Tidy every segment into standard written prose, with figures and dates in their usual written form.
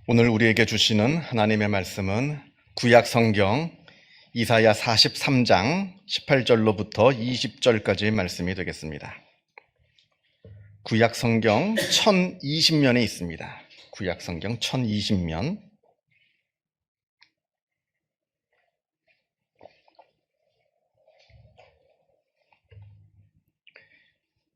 오늘 우리에게 주시는 하나님의 말씀은 구약 성경 이사야 43장 18절로부터 20절까지의 말씀이 되겠습니다. 구약 성경 1020면에 있습니다. 구약 성경 1020면.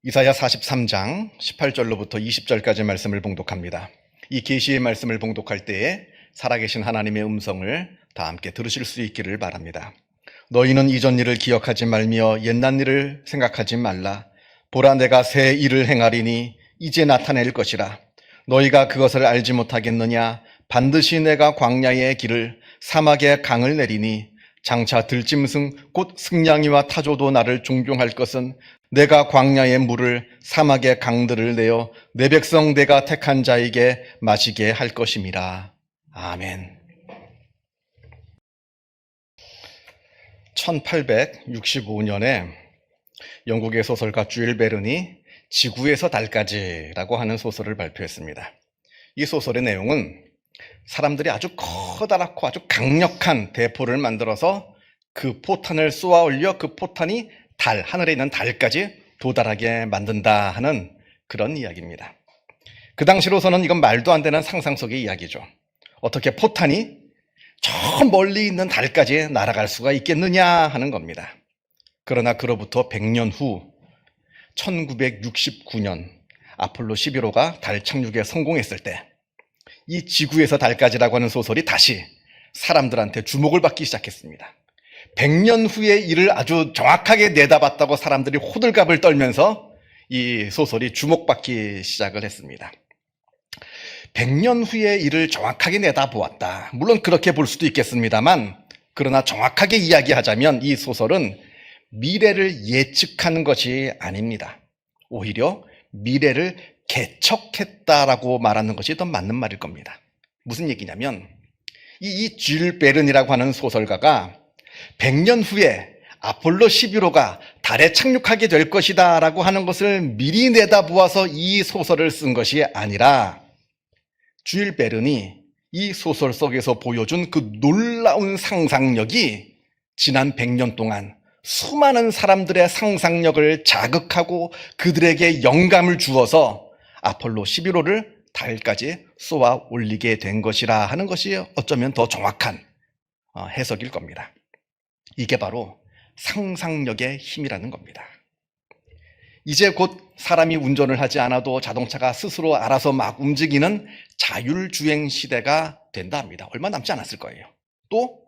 이사야 43장 18절로부터 20절까지의 말씀을 봉독합니다. 이 계시의 말씀을 봉독할 때에 살아계신 하나님의 음성을 다 함께 들으실 수 있기를 바랍니다. 너희는 이전 일을 기억하지 말며 옛날 일을 생각하지 말라. 보라, 내가 새 일을 행하리니 이제 나타낼 것이라. 너희가 그것을 알지 못하겠느냐? 반드시 내가 광야의 길을 사막의 강을 내리니 장차 들짐승 곧 승냥이와 타조도 나를 존경할 것은 내가 광야의 물을 사막의 강들을 내어 내 백성 내가 택한 자에게 마시게 할 것임이라. 아멘. 1865년에 영국의 소설가 주일 베른이 지구에서 달까지라고 하는 소설을 발표했습니다. 이 소설의 내용은 사람들이 아주 커다랗고 아주 강력한 대포를 만들어서 그 포탄을 쏘아 올려 그 포탄이 하늘에 있는 달까지 도달하게 만든다 하는 그런 이야기입니다. 그 당시로서는 이건 말도 안 되는 상상 속의 이야기죠. 어떻게 포탄이 저 멀리 있는 달까지 날아갈 수가 있겠느냐 하는 겁니다. 그러나 그로부터 100년 후 1969년 아폴로 11호가 달 착륙에 성공했을 때 이 지구에서 달까지라고 하는 소설이 다시 사람들한테 주목을 받기 시작했습니다. 100년 후의 일을 아주 정확하게 내다봤다고 사람들이 호들갑을 떨면서 이 소설이 주목받기 시작을 했습니다. 100년 후의 일을 정확하게 내다보았다. 물론 그렇게 볼 수도 있겠습니다만, 그러나 정확하게 이야기하자면 이 소설은 미래를 예측하는 것이 아닙니다. 오히려 미래를 개척했다라고 말하는 것이 더 맞는 말일 겁니다. 무슨 얘기냐면 이 줄 베른이라고 하는 소설가가 100년 후에 아폴로 11호가 달에 착륙하게 될 것이다 라고 하는 것을 미리 내다보아서 이 소설을 쓴 것이 아니라 주일 베른이 이 소설 속에서 보여준 그 놀라운 상상력이 지난 100년 동안 수많은 사람들의 상상력을 자극하고 그들에게 영감을 주어서 아폴로 11호를 달까지 쏘아 올리게 된 것이라 하는 것이 어쩌면 더 정확한 해석일 겁니다. 이게 바로 상상력의 힘이라는 겁니다. 이제 곧 사람이 운전을 하지 않아도 자동차가 스스로 알아서 막 움직이는 자율주행 시대가 된다 합니다. 얼마 남지 않았을 거예요. 또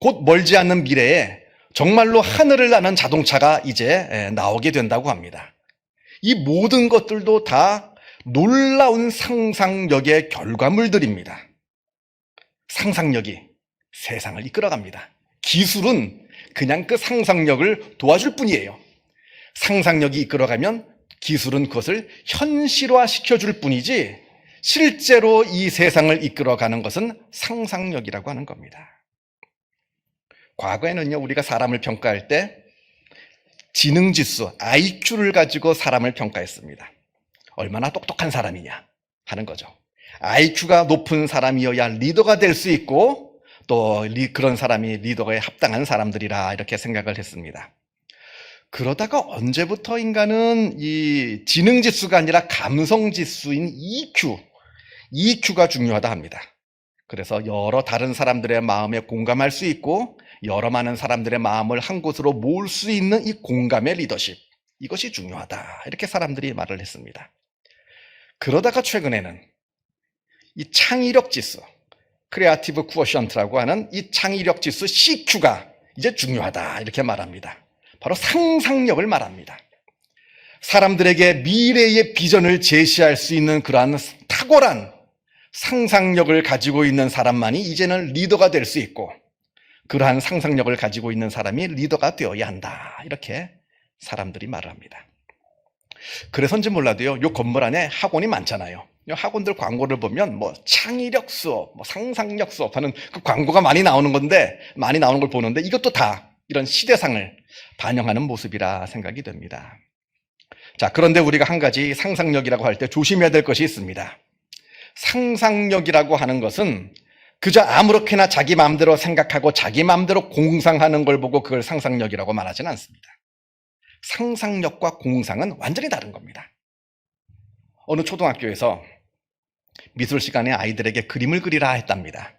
곧 멀지 않는 미래에 정말로 하늘을 나는 자동차가 이제 나오게 된다고 합니다. 이 모든 것들도 다 놀라운 상상력의 결과물들입니다. 상상력이 세상을 이끌어갑니다. 기술은 그냥 그 상상력을 도와줄 뿐이에요. 상상력이 이끌어가면 기술은 그것을 현실화시켜줄 뿐이지 실제로 이 세상을 이끌어가는 것은 상상력이라고 하는 겁니다. 과거에는요, 우리가 사람을 평가할 때 지능지수, IQ를 가지고 사람을 평가했습니다. 얼마나 똑똑한 사람이냐 하는 거죠. IQ가 높은 사람이어야 리더가 될 수 있고 또 그런 사람이 리더에 합당한 사람들이라 이렇게 생각을 했습니다. 그러다가 언제부터 인간은 이 지능지수가 아니라 감성지수인 EQ가 중요하다 합니다. 그래서 여러 다른 사람들의 마음에 공감할 수 있고 여러 많은 사람들의 마음을 한 곳으로 모을 수 있는 이 공감의 리더십, 이것이 중요하다 이렇게 사람들이 말을 했습니다. 그러다가 최근에는 이 창의력 지수, 크리에이티브 쿠어션트라고 하는 이 창의력 지수 CQ가 이제 중요하다 이렇게 말합니다. 바로 상상력을 말합니다. 사람들에게 미래의 비전을 제시할 수 있는 그러한 탁월한 상상력을 가지고 있는 사람만이 이제는 리더가 될 수 있고 그러한 상상력을 가지고 있는 사람이 리더가 되어야 한다 이렇게 사람들이 말을 합니다. 그래서인지 몰라도요, 요 건물 안에 학원이 많잖아요. 학원들 광고를 보면 뭐 창의력 수업, 뭐 상상력 수업 하는 그 광고가 많이 나오는 걸 보는데 이것도 다 이런 시대상을 반영하는 모습이라 생각이 됩니다. 자, 그런데 우리가 한 가지 상상력이라고 할 때 조심해야 될 것이 있습니다. 상상력이라고 하는 것은 그저 아무렇게나 자기 마음대로 생각하고 자기 마음대로 공상하는 걸 보고 그걸 상상력이라고 말하지는 않습니다. 상상력과 공상은 완전히 다른 겁니다. 어느 초등학교에서 미술 시간에 아이들에게 그림을 그리라 했답니다.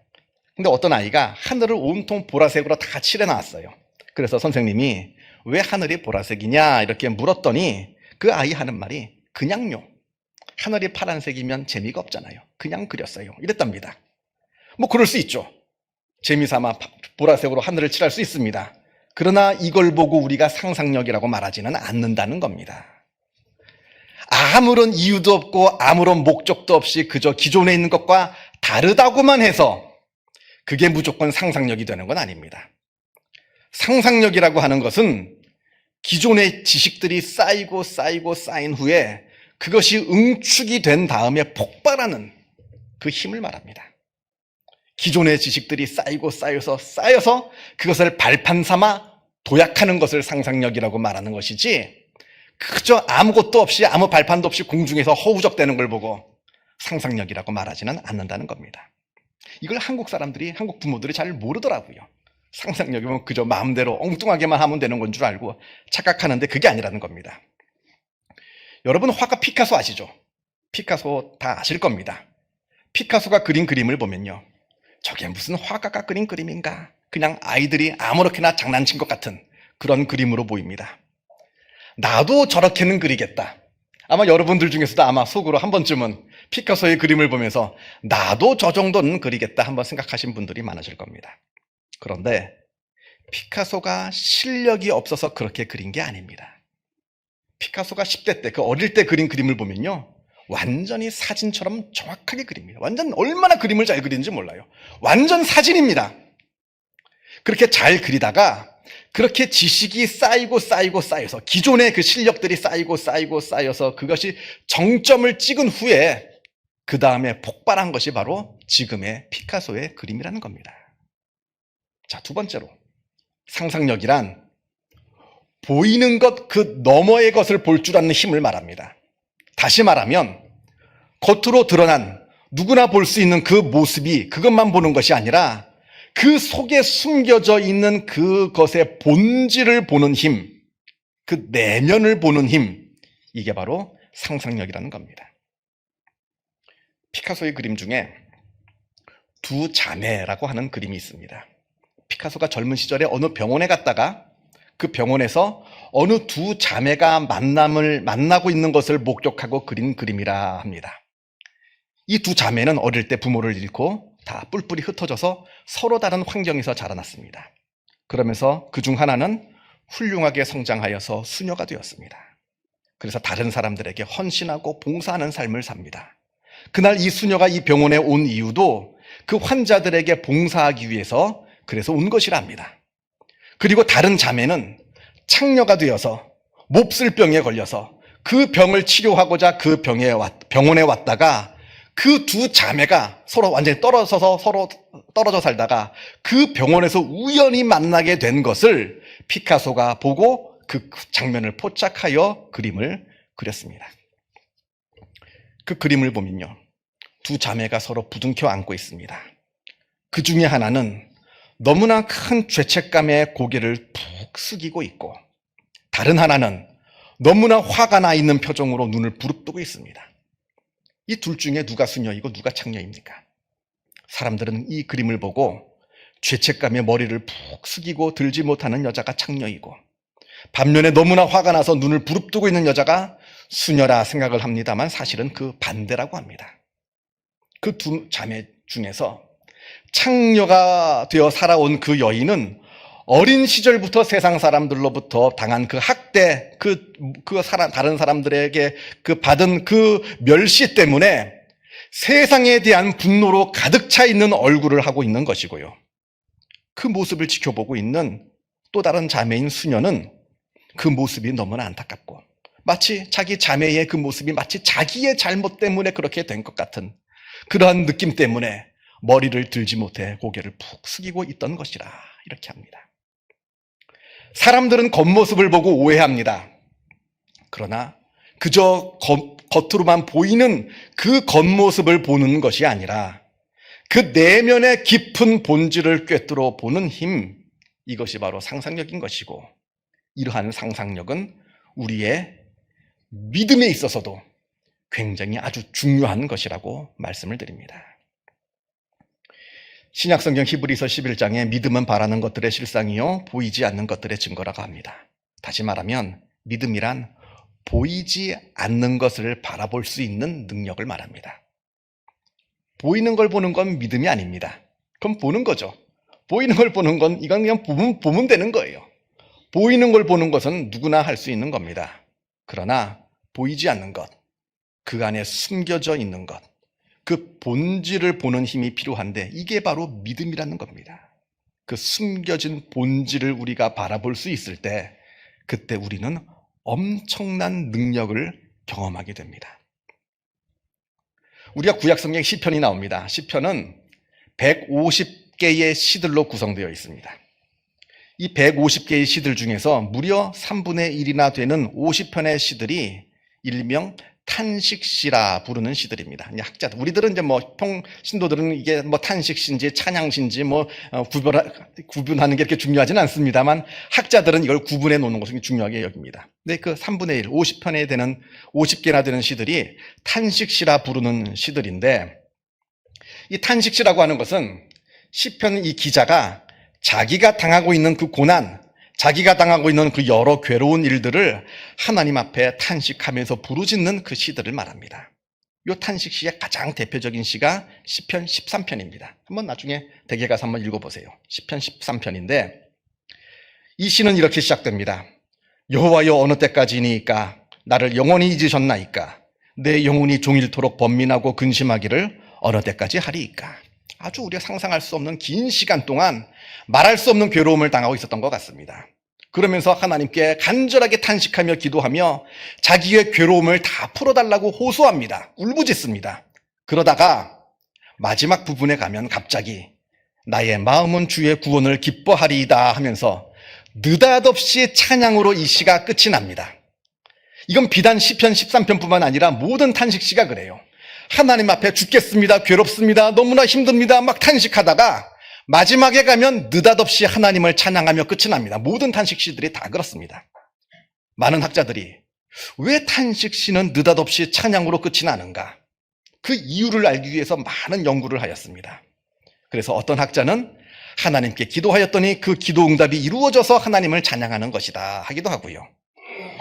근데 어떤 아이가 하늘을 온통 보라색으로 다 칠해놨어요. 그래서 선생님이 왜 하늘이 보라색이냐 이렇게 물었더니 그 아이 하는 말이 그냥요. 하늘이 파란색이면 재미가 없잖아요. 그냥 그렸어요. 이랬답니다. 뭐 그럴 수 있죠. 재미삼아 보라색으로 하늘을 칠할 수 있습니다. 그러나 이걸 보고 우리가 상상력이라고 말하지는 않는다는 겁니다. 아무런 이유도 없고 아무런 목적도 없이 그저 기존에 있는 것과 다르다고만 해서 그게 무조건 상상력이 되는 건 아닙니다. 상상력이라고 하는 것은 기존의 지식들이 쌓이고 쌓인 후에 그것이 응축이 된 다음에 폭발하는 그 힘을 말합니다. 기존의 지식들이 쌓여서 그것을 발판 삼아 도약하는 것을 상상력이라고 말하는 것이지, 그저 아무것도 없이 아무 발판도 없이 공중에서 허우적대는 걸 보고 상상력이라고 말하지는 않는다는 겁니다. 이걸 한국 부모들이 잘 모르더라고요. 상상력이면 그저 마음대로 엉뚱하게만 하면 되는 건 줄 알고 착각하는데 그게 아니라는 겁니다. 여러분 화가 피카소 아시죠? 피카소 다 아실 겁니다. 피카소가 그린 그림을 보면요, 저게 무슨 화가가 그린 그림인가? 그냥 아이들이 아무렇게나 장난친 것 같은 그런 그림으로 보입니다. 나도 저렇게는 그리겠다. 아마 여러분들 중에서도 아마 속으로 한 번쯤은 피카소의 그림을 보면서 나도 저 정도는 그리겠다 한번 생각하신 분들이 많으실 겁니다. 그런데 피카소가 실력이 없어서 그렇게 그린 게 아닙니다. 피카소가 10대 때, 그 어릴 때 그린 그림을 보면요, 완전히 사진처럼 정확하게 그립니다. 완전 얼마나 그림을 잘 그리는지 몰라요. 완전 사진입니다. 그렇게 잘 그리다가 그렇게 지식이 쌓여서 기존의 그 실력들이 쌓여서 그것이 정점을 찍은 후에 그 다음에 폭발한 것이 바로 지금의 피카소의 그림이라는 겁니다. 자, 두 번째로 상상력이란 보이는 것 그 너머의 것을 볼 줄 아는 힘을 말합니다. 다시 말하면 겉으로 드러난 누구나 볼 수 있는 그 모습이 그것만 보는 것이 아니라 그 속에 숨겨져 있는 그것의 본질을 보는 힘, 그 내면을 보는 힘, 이게 바로 상상력이라는 겁니다. 피카소의 그림 중에 두 자매라고 하는 그림이 있습니다. 피카소가 젊은 시절에 어느 병원에 갔다가 그 병원에서 어느 두 자매가 만나고 있는 것을 목격하고 그린 그림이라 합니다. 이 두 자매는 어릴 때 부모를 잃고 다 뿔뿔이 흩어져서 서로 다른 환경에서 자라났습니다. 그러면서 그중 하나는 훌륭하게 성장하여서 수녀가 되었습니다. 그래서 다른 사람들에게 헌신하고 봉사하는 삶을 삽니다. 그날 이 수녀가 이 병원에 온 이유도 그 환자들에게 봉사하기 위해서 그래서 온 것이라 합니다. 그리고 다른 자매는 창녀가 되어서 몹쓸 병에 걸려서 그 병을 치료하고자 그 병원에 왔다가 그 두 자매가 서로 완전히 떨어져 살다가 그 병원에서 우연히 만나게 된 것을 피카소가 보고 그 장면을 포착하여 그림을 그렸습니다. 그 그림을 보면요, 두 자매가 서로 부둥켜 안고 있습니다. 그 중에 하나는 너무나 큰 죄책감에 고개를 푹 숙이고 있고, 다른 하나는 너무나 화가 나 있는 표정으로 눈을 부릅뜨고 있습니다. 이 둘 중에 누가 수녀이고 누가 창녀입니까? 사람들은 이 그림을 보고 죄책감에 머리를 푹 숙이고 들지 못하는 여자가 창녀이고, 반면에 너무나 화가 나서 눈을 부릅뜨고 있는 여자가 수녀라 생각을 합니다만 사실은 그 반대라고 합니다. 그 두 자매 중에서 창녀가 되어 살아온 그 여인은 어린 시절부터 세상 사람들로부터 당한 그 학대, 다른 사람들에게 받은 그 멸시 때문에 세상에 대한 분노로 가득 차 있는 얼굴을 하고 있는 것이고요. 그 모습을 지켜보고 있는 또 다른 자매인 수녀는 그 모습이 너무나 안타깝고, 마치 자기 자매의 그 모습이 마치 자기의 잘못 때문에 그렇게 된 것 같은 그러한 느낌 때문에 머리를 들지 못해 고개를 푹 숙이고 있던 것이라, 이렇게 합니다. 사람들은 겉모습을 보고 오해합니다. 그러나 그저 겉으로만 보이는 그 겉모습을 보는 것이 아니라 그 내면의 깊은 본질을 꿰뚫어 보는 힘, 이것이 바로 상상력인 것이고, 이러한 상상력은 우리의 믿음에 있어서도 굉장히 아주 중요한 것이라고 말씀을 드립니다. 신약성경 히브리서 11장에 믿음은 바라는 것들의 실상이요 보이지 않는 것들의 증거라고 합니다. 다시 말하면 믿음이란 보이지 않는 것을 바라볼 수 있는 능력을 말합니다. 보이는 걸 보는 건 믿음이 아닙니다. 그럼 보는 거죠. 보이는 걸 보는 건 이건 그냥 보면 되는 거예요. 보이는 걸 보는 것은 누구나 할 수 있는 겁니다. 그러나 보이지 않는 것, 그 안에 숨겨져 있는 것, 그 본질을 보는 힘이 필요한데 이게 바로 믿음이라는 겁니다. 그 숨겨진 본질을 우리가 바라볼 수 있을 때 그때 우리는 엄청난 능력을 경험하게 됩니다. 우리가 구약성경에 시편이 나옵니다. 시편은 150개의 시들로 구성되어 있습니다. 이 150개의 시들 중에서 무려 3분의 1이나 되는 50편의 시들이 일명 탄식시라 부르는 시들입니다. 이제 학자들, 우리들은 이제 신도들은 이게 탄식시인지 찬양시인지 구분하는 게 이렇게 중요하지는 않습니다만 학자들은 이걸 구분해 놓는 것을 중요하게 여깁니다. 근데 그 3분의 1, 50편에 되는 50개나 되는 시들이 탄식시라 부르는 시들인데, 이 탄식시라고 하는 것은 시편 이 기자가 자기가 당하고 있는 그 고난, 자기가 당하고 있는 그 여러 괴로운 일들을 하나님 앞에 탄식하면서 부르짖는 그 시들을 말합니다. 이 탄식시의 가장 대표적인 시가 시편 13편입니다. 한번 나중에 댁에 가서 한번 읽어보세요. 시편 13편인데 이 시는 이렇게 시작됩니다. 여호와여 어느 때까지니까 나를 영원히 잊으셨나이까 내 영혼이 종일토록 번민하고 근심하기를 어느 때까지 하리이까. 아주 우리가 상상할 수 없는 긴 시간 동안 말할 수 없는 괴로움을 당하고 있었던 것 같습니다. 그러면서 하나님께 간절하게 탄식하며 기도하며 자기의 괴로움을 다 풀어달라고 호소합니다. 울부짖습니다. 그러다가 마지막 부분에 가면 갑자기 나의 마음은 주의 구원을 기뻐하리이다 하면서 느닷없이 찬양으로 이 시가 끝이 납니다. 이건 비단 시편 13편뿐만 아니라 모든 탄식시가 그래요. 하나님 앞에 죽겠습니다. 괴롭습니다. 너무나 힘듭니다. 막 탄식하다가 마지막에 가면 느닷없이 하나님을 찬양하며 끝이 납니다. 모든 탄식시들이 다 그렇습니다. 많은 학자들이 왜 탄식시는 느닷없이 찬양으로 끝이 나는가? 그 이유를 알기 위해서 많은 연구를 하였습니다. 그래서 어떤 학자는 하나님께 기도하였더니 그 기도 응답이 이루어져서 하나님을 찬양하는 것이다 하기도 하고요.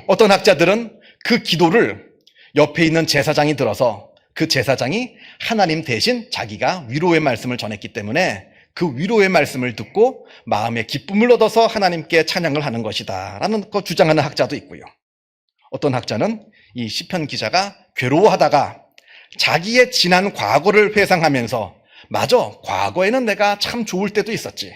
어떤 학자들은 그 기도를 옆에 있는 제사장이 들어서 그 제사장이 하나님 대신 자기가 위로의 말씀을 전했기 때문에 그 위로의 말씀을 듣고 마음의 기쁨을 얻어서 하나님께 찬양을 하는 것이다 라는 거 주장하는 학자도 있고요. 어떤 학자는 이 시편 기자가 괴로워하다가 자기의 지난 과거를 회상하면서 맞아, 과거에는 내가 참 좋을 때도 있었지.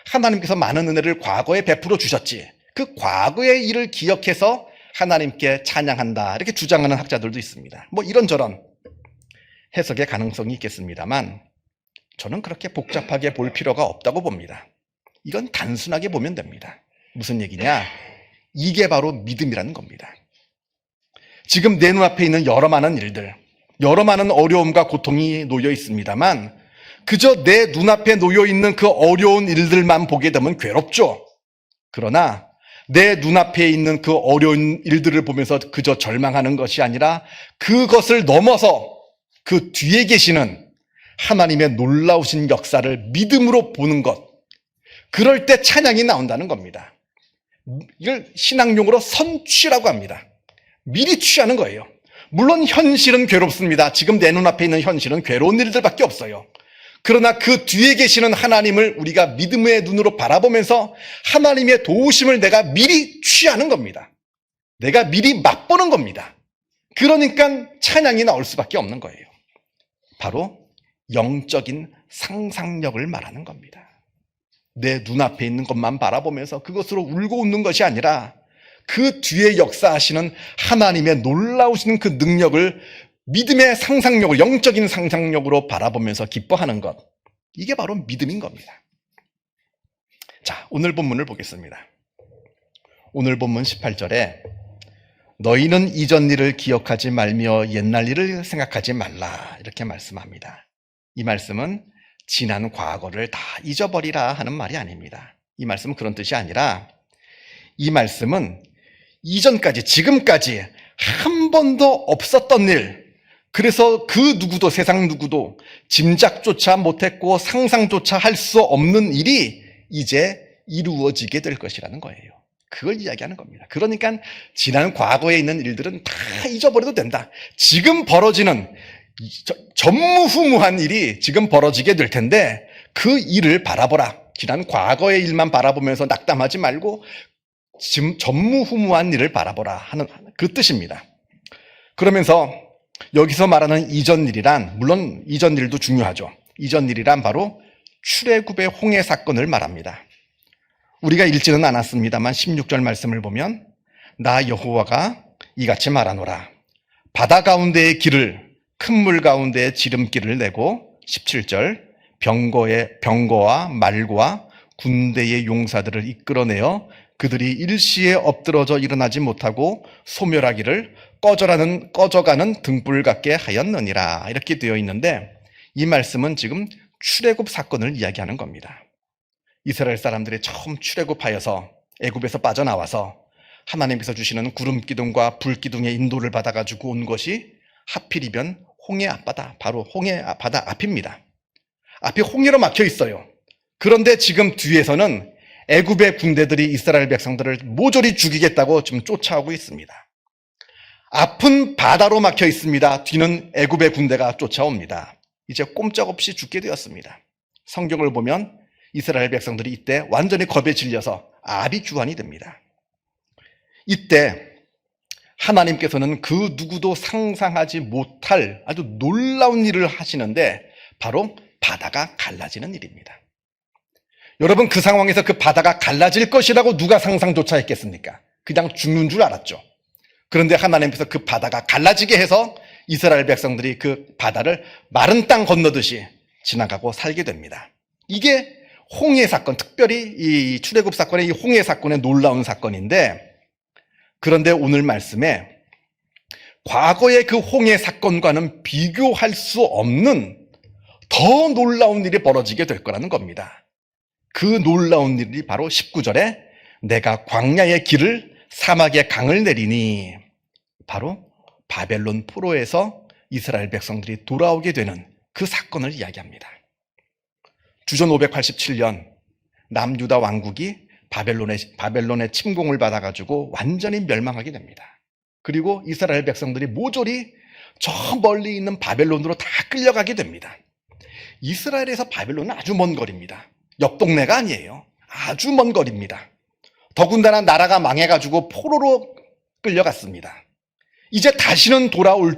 하나님께서 많은 은혜를 과거에 베풀어 주셨지. 그 과거의 일을 기억해서 하나님께 찬양한다 이렇게 주장하는 학자들도 있습니다. 이런저런 해석의 가능성이 있겠습니다만 저는 그렇게 복잡하게 볼 필요가 없다고 봅니다. 이건 단순하게 보면 됩니다. 무슨 얘기냐? 이게 바로 믿음이라는 겁니다. 지금 내 눈앞에 있는 여러 많은 일들, 여러 많은 어려움과 고통이 놓여 있습니다만 그저 내 눈앞에 놓여 있는 그 어려운 일들만 보게 되면 괴롭죠. 그러나 내 눈앞에 있는 그 어려운 일들을 보면서 그저 절망하는 것이 아니라 그것을 넘어서 그 뒤에 계시는 하나님의 놀라우신 역사를 믿음으로 보는 것, 그럴 때 찬양이 나온다는 겁니다. 이걸 신앙용어로 선취라고 합니다. 미리 취하는 거예요. 물론 현실은 괴롭습니다. 지금 내 눈앞에 있는 현실은 괴로운 일들밖에 없어요. 그러나 그 뒤에 계시는 하나님을 우리가 믿음의 눈으로 바라보면서 하나님의 도우심을 내가 미리 취하는 겁니다. 내가 미리 맛보는 겁니다. 그러니까 찬양이 나올 수밖에 없는 거예요. 바로 영적인 상상력을 말하는 겁니다. 내 눈앞에 있는 것만 바라보면서 그것으로 울고 웃는 것이 아니라 그 뒤에 역사하시는 하나님의 놀라우신 그 능력을 믿음의 상상력을, 영적인 상상력으로 바라보면서 기뻐하는 것, 이게 바로 믿음인 겁니다. 자, 오늘 본문을 보겠습니다. 오늘 본문 18절에 너희는 이전 일을 기억하지 말며 옛날 일을 생각하지 말라. 이렇게 말씀합니다. 이 말씀은 지난 과거를 다 잊어버리라 하는 말이 아닙니다. 이 말씀은 그런 뜻이 아니라 이 말씀은 이전까지 지금까지 한 번도 없었던 일, 그래서 그 누구도 세상 누구도 짐작조차 못했고 상상조차 할 수 없는 일이 이제 이루어지게 될 것이라는 거예요. 그걸 이야기하는 겁니다. 그러니까 지난 과거에 있는 일들은 다 잊어버려도 된다. 지금 벌어지는 전무후무한 일이 지금 벌어지게 될 텐데 그 일을 바라보라. 지난 과거의 일만 바라보면서 낙담하지 말고 지금 전무후무한 일을 바라보라 하는 그 뜻입니다. 그러면서 여기서 말하는 이전 일이란, 물론 이전 일도 중요하죠. 이전 일이란 바로 출애굽의 홍해 사건을 말합니다. 우리가 읽지는 않았습니다만 16절 말씀을 보면 나 여호와가 이같이 말하노라. 바다 가운데의 길을 큰 물 가운데에 지름길을 내고 17절 병거와 말과 군대의 용사들을 이끌어내어 그들이 일시에 엎드러져 일어나지 못하고 소멸하기를 꺼져가는 등불 같게 하였느니라. 이렇게 되어 있는데 이 말씀은 지금 출애굽 사건을 이야기하는 겁니다. 이스라엘 사람들이 처음 출애굽하여서 애굽에서 빠져나와서 하나님께서 주시는 구름 기둥과 불 기둥의 인도를 받아가지고 온 것이 하필이면 홍해 앞바다, 바로 홍해 바다 앞입니다. 앞이 홍해로 막혀 있어요. 그런데 지금 뒤에서는 애굽의 군대들이 이스라엘 백성들을 모조리 죽이겠다고 지금 쫓아오고 있습니다. 앞은 바다로 막혀 있습니다. 뒤는 애굽의 군대가 쫓아옵니다. 이제 꼼짝없이 죽게 되었습니다. 성경을 보면 이스라엘 백성들이 이때 완전히 겁에 질려서 아비규환이 됩니다. 이때 하나님께서는 그 누구도 상상하지 못할 아주 놀라운 일을 하시는데 바로 바다가 갈라지는 일입니다. 여러분, 그 상황에서 그 바다가 갈라질 것이라고 누가 상상조차 했겠습니까? 그냥 죽는 줄 알았죠. 그런데 하나님께서 그 바다가 갈라지게 해서 이스라엘 백성들이 그 바다를 마른 땅 건너듯이 지나가고 살게 됩니다. 이게 홍해 사건, 특별히 이 출애굽 사건의 이 홍해 사건의 놀라운 사건인데, 그런데 오늘 말씀에 과거의 그 홍해 사건과는 비교할 수 없는 더 놀라운 일이 벌어지게 될 거라는 겁니다. 그 놀라운 일이 바로 19절에 내가 광야의 길을 사막의 강을 내리니, 바로 바벨론 포로에서 이스라엘 백성들이 돌아오게 되는 그 사건을 이야기합니다. 주전 587년 남유다 왕국이 바벨론의 침공을 받아가지고 완전히 멸망하게 됩니다. 그리고 이스라엘 백성들이 모조리 저 멀리 있는 바벨론으로 다 끌려가게 됩니다. 이스라엘에서 바벨론은 아주 먼 거리입니다. 옆 동네가 아니에요. 아주 먼 거리입니다. 더군다나 나라가 망해가지고 포로로 끌려갔습니다. 이제 다시는 돌아올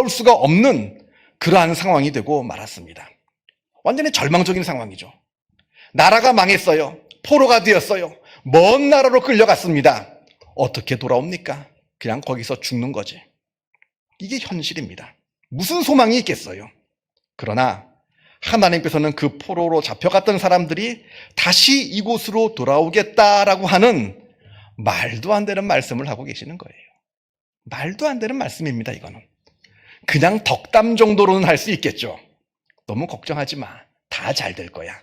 수가 없는 그러한 상황이 되고 말았습니다. 완전히 절망적인 상황이죠. 나라가 망했어요. 포로가 되었어요. 먼 나라로 끌려갔습니다. 어떻게 돌아옵니까? 그냥 거기서 죽는 거지. 이게 현실입니다. 무슨 소망이 있겠어요? 그러나 하나님께서는 그 포로로 잡혀갔던 사람들이 다시 이곳으로 돌아오겠다라고 하는 말도 안 되는 말씀을 하고 계시는 거예요. 말도 안 되는 말씀입니다, 이거는. 그냥 덕담 정도로는 할 수 있겠죠. 너무 걱정하지 마. 다 잘 될 거야.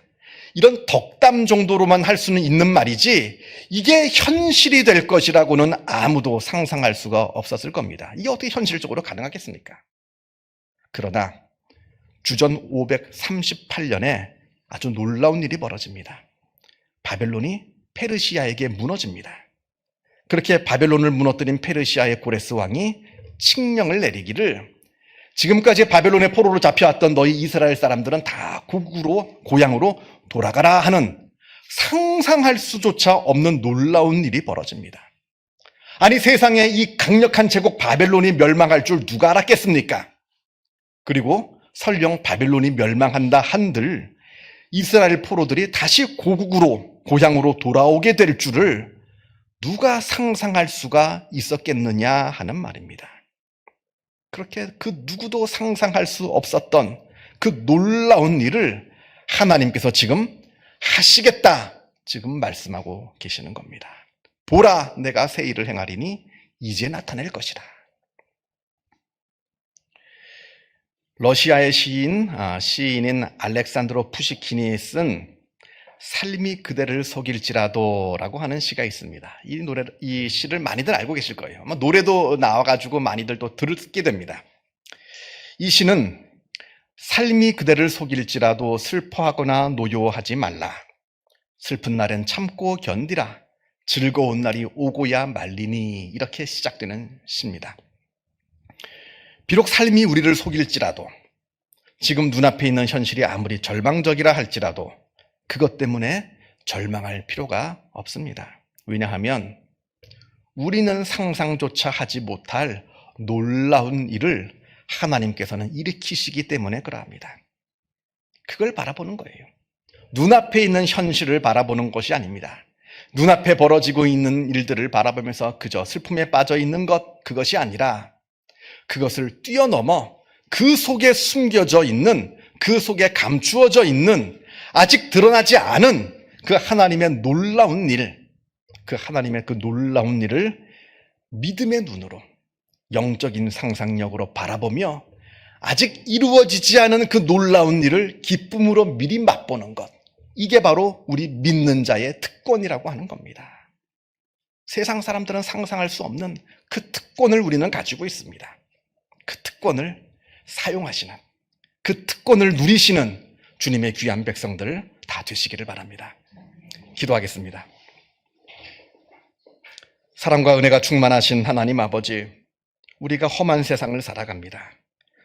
이런 덕담 정도로만 할 수는 있는 말이지 이게 현실이 될 것이라고는 아무도 상상할 수가 없었을 겁니다. 이게 어떻게 현실적으로 가능하겠습니까? 그러나 주전 538년에 아주 놀라운 일이 벌어집니다. 바벨론이 페르시아에게 무너집니다. 그렇게 바벨론을 무너뜨린 페르시아의 고레스 왕이 칙령을 내리기를 지금까지 바벨론의 포로로 잡혀왔던 너희 이스라엘 사람들은 다 고향으로 돌아가라 하는 상상할 수조차 없는 놀라운 일이 벌어집니다. 아니, 세상에 이 강력한 제국 바벨론이 멸망할 줄 누가 알았겠습니까? 그리고 설령 바벨론이 멸망한다 한들 이스라엘 포로들이 다시 고향으로 돌아오게 될 줄을 누가 상상할 수가 있었겠느냐 하는 말입니다. 그렇게 그 누구도 상상할 수 없었던 그 놀라운 일을 하나님께서 지금 하시겠다, 지금 말씀하고 계시는 겁니다. 보라, 내가 새 일을 행하리니 이제 나타낼 것이다. 러시아의 시인인 알렉산드로 푸시킨이 쓴 삶이 그대를 속일지라도라고 하는 시가 있습니다. 이 시를 많이들 알고 계실 거예요. 아마 노래도 나와가지고 많이들 또 듣게 됩니다. 이 시는 삶이 그대를 속일지라도 슬퍼하거나 노여하지 말라. 슬픈 날엔 참고 견디라. 즐거운 날이 오고야 말리니. 이렇게 시작되는 시입니다. 비록 삶이 우리를 속일지라도, 지금 눈앞에 있는 현실이 아무리 절망적이라 할지라도 그것 때문에 절망할 필요가 없습니다. 왜냐하면 우리는 상상조차 하지 못할 놀라운 일을 하나님께서는 일으키시기 때문에 그러합니다. 그걸 바라보는 거예요. 눈앞에 있는 현실을 바라보는 것이 아닙니다. 눈앞에 벌어지고 있는 일들을 바라보면서 그저 슬픔에 빠져 있는 것, 그것이 아니라 그것을 뛰어넘어 그 속에 숨겨져 있는, 그 속에 감추어져 있는, 아직 드러나지 않은 그 하나님의 놀라운 일, 그 하나님의 그 놀라운 일을 믿음의 눈으로, 영적인 상상력으로 바라보며 아직 이루어지지 않은 그 놀라운 일을 기쁨으로 미리 맛보는 것, 이게 바로 우리 믿는 자의 특권이라고 하는 겁니다. 세상 사람들은 상상할 수 없는 그 특권을 우리는 가지고 있습니다. 그 특권을 사용하시는, 그 특권을 누리시는 주님의 귀한 백성들 다 되시기를 바랍니다. 기도하겠습니다. 사랑과 은혜가 충만하신 하나님 아버지, 우리가 험한 세상을 살아갑니다.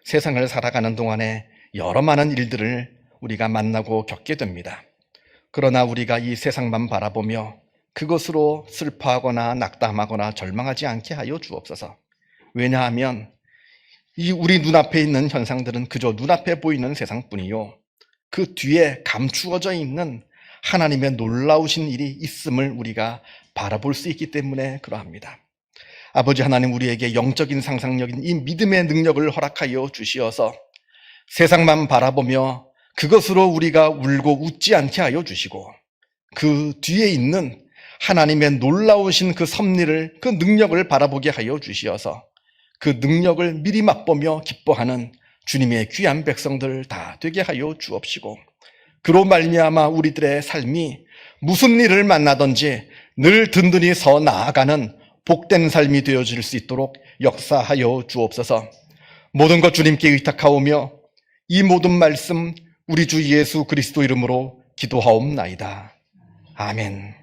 세상을 살아가는 동안에 여러 많은 일들을 우리가 만나고 겪게 됩니다. 그러나 우리가 이 세상만 바라보며 그것으로 슬퍼하거나 낙담하거나 절망하지 않게 하여 주옵소서. 왜냐하면 이 우리 눈앞에 있는 현상들은 그저 눈앞에 보이는 세상뿐이요, 그 뒤에 감추어져 있는 하나님의 놀라우신 일이 있음을 우리가 바라볼 수 있기 때문에 그러합니다. 아버지 하나님, 우리에게 영적인 상상력인 이 믿음의 능력을 허락하여 주시어서 세상만 바라보며 그것으로 우리가 울고 웃지 않게 하여 주시고, 그 뒤에 있는 하나님의 놀라우신 그 섭리를, 그 능력을 바라보게 하여 주시어서 그 능력을 미리 맛보며 기뻐하는 주님의 귀한 백성들 다 되게 하여 주옵시고, 그로 말미암아 우리들의 삶이 무슨 일을 만나든지 늘 든든히 서 나아가는 복된 삶이 되어질 수 있도록 역사하여 주옵소서. 모든 것 주님께 의탁하오며 이 모든 말씀 우리 주 예수 그리스도 이름으로 기도하옵나이다. 아멘.